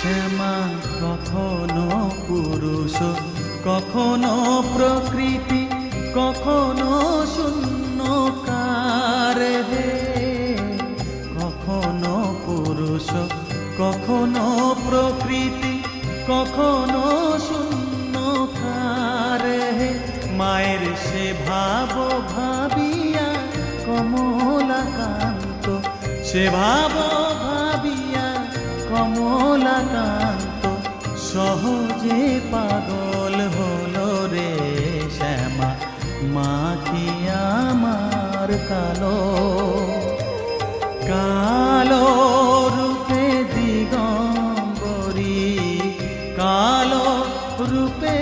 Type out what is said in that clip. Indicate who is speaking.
Speaker 1: শ্যামা কখনো পুরুষ, কখনো প্রকৃতি, কখনো শূন্যকার হে। কখনো পুরুষ, কখনো প্রকৃতি, কখনো শূন্যকার হে। মায়ের সে ভাব ভাবিয়া কমলাকান্ত, সে ভাব ভাবিয়া কমলাকান্ত সহজে পাগল হলো রে শ্যামা। মা কি আমার কালো, কালো রূপে দিগম্বরী, কালো রূপে